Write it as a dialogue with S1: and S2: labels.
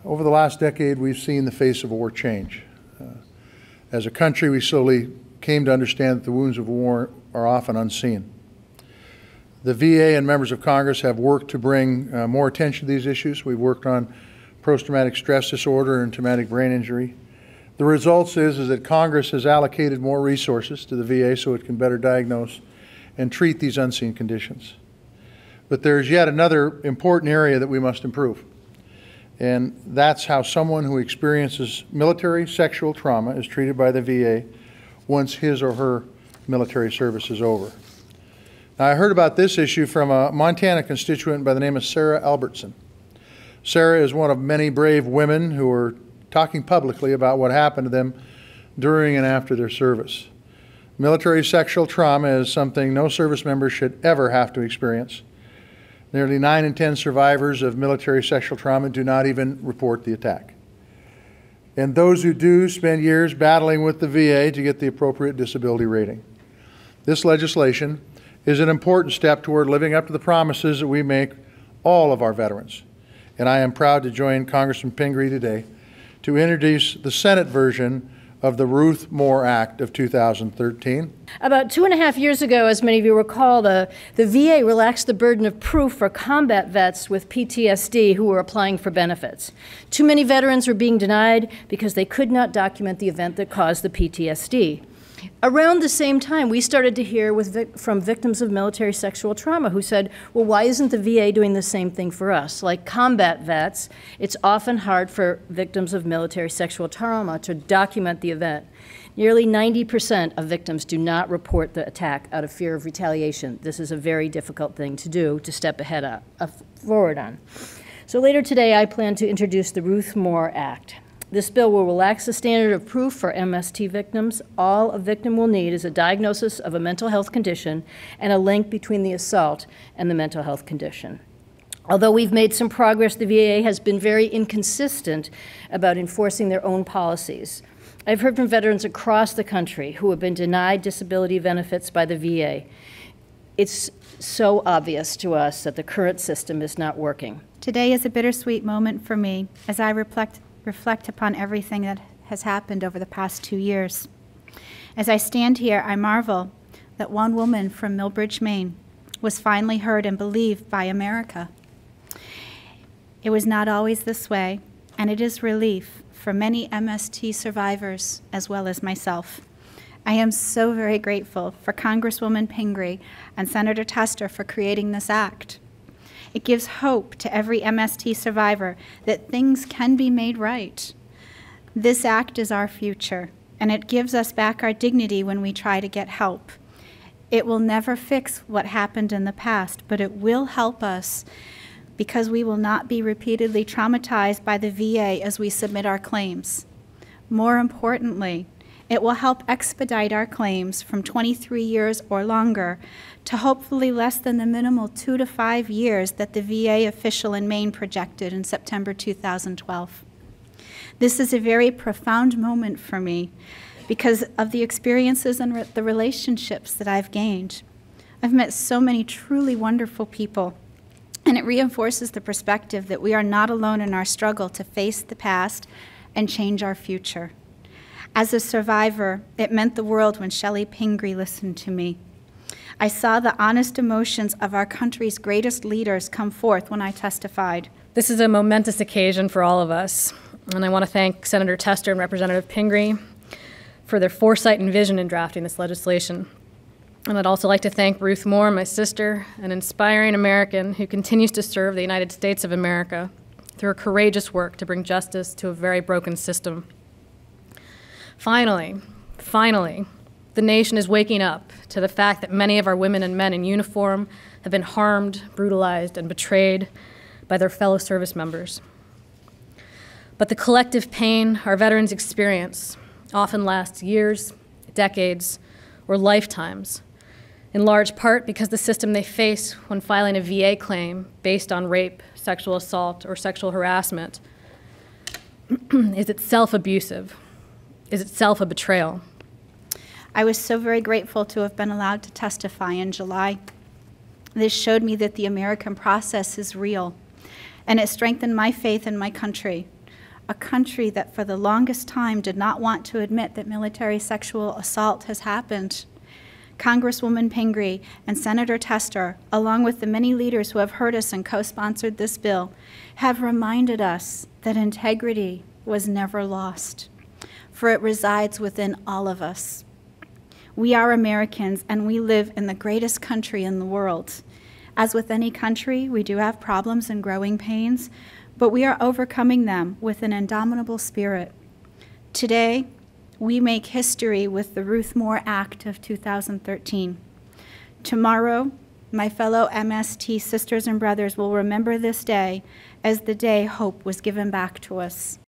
S1: Over the last decade, we've seen the face of war change. As a country, we slowly came to understand that the wounds of war are often unseen. The VA and members of Congress have worked to bring more attention to these issues. We've worked on post-traumatic stress disorder and traumatic brain injury. The results is that Congress has allocated more resources to the VA so it can better diagnose and treat these unseen conditions. But there's yet another important area that we must improve. And that's how someone who experiences military sexual trauma is treated by the VA once his or her military service is over. Now, I heard about this issue from a Montana constituent by the name of Sarah Albertson. Sarah is one of many brave women who are talking publicly about what happened to them during and after their service. Military sexual trauma is something no service member should ever have to experience. Nearly 9 in 10 survivors of military sexual trauma do not even report the attack. And those who do spend years battling with the VA to get the appropriate disability rating. This legislation is an important step toward living up to the promises that we make all of our veterans. And I am proud to join Congresswoman Pingree today to introduce the Senate version of the Ruth Moore Act of 2013.
S2: About 2.5 years ago, as many of you recall, the VA relaxed the burden of proof for combat vets with PTSD who were applying for benefits. Too many veterans were being denied because they could not document the event that caused the PTSD. Around the same time, we started to hear from victims of military sexual trauma who said, well, why isn't the VA doing the same thing for us? Like combat vets, it's often hard for victims of military sexual trauma to document the event. Nearly 90% of victims do not report the attack out of fear of retaliation. This is a very difficult thing to do, to step forward on. So later today, I plan to introduce the Ruth Moore Act. This bill will relax the standard of proof for MST victims. All a victim will need is a diagnosis of a mental health condition and a link between the assault and the mental health condition. Although we've made some progress, the VA has been very inconsistent about enforcing their own policies. I've heard from veterans across the country who have been denied disability benefits by the VA. It's so obvious to us that the current system is not working.
S3: Today is a bittersweet moment for me as I reflect upon everything that has happened over the past 2 years. As I stand here, I marvel that one woman from Millbridge, Maine, was finally heard and believed by America. It was not always this way, and it is relief for many MST survivors as well as myself. I am so very grateful for Congresswoman Pingree and Senator Tester for creating this act. It gives hope to every MST survivor that things can be made right. This act is our future, and it gives us back our dignity when we try to get help. It will never fix what happened in the past, but it will help us because we will not be repeatedly traumatized by the VA as we submit our claims. More importantly, it will help expedite our claims from 23 years or longer to hopefully less than the minimal 2 to 5 years that the VA official in Maine projected in September 2012. This is a very profound moment for me because of the experiences and the relationships that I've gained. I've met so many truly wonderful people, and it reinforces the perspective that we are not alone in our struggle to face the past and change our future. As a survivor, it meant the world when Shelley Pingree listened to me. I saw the honest emotions of our country's greatest leaders come forth when I testified.
S4: This is a momentous occasion for all of us, and I want to thank Senator Tester and Representative Pingree for their foresight and vision in drafting this legislation. And I'd also like to thank Ruth Moore, my sister, an inspiring American who continues to serve the United States of America through her courageous work to bring justice to a very broken system. Finally, the nation is waking up to the fact that many of our women and men in uniform have been harmed, brutalized, and betrayed by their fellow service members. But the collective pain our veterans experience often lasts years, decades, or lifetimes, in large part because the system they face when filing a VA claim based on rape, sexual assault, or sexual harassment is itself abusive, is itself a betrayal.
S3: I was so very grateful to have been allowed to testify in July. This showed me that the American process is real, and it strengthened my faith in my country, a country that for the longest time did not want to admit that military sexual assault has happened. Congresswoman Pingree and Senator Tester, along with the many leaders who have heard us and co-sponsored this bill, have reminded us that integrity was never lost, for it resides within all of us. We are Americans, and we live in the greatest country in the world. As with any country, we do have problems and growing pains, but we are overcoming them with an indomitable spirit. Today, we make history with the Ruth Moore Act of 2013. Tomorrow, my fellow MST sisters and brothers will remember this day as the day hope was given back to us.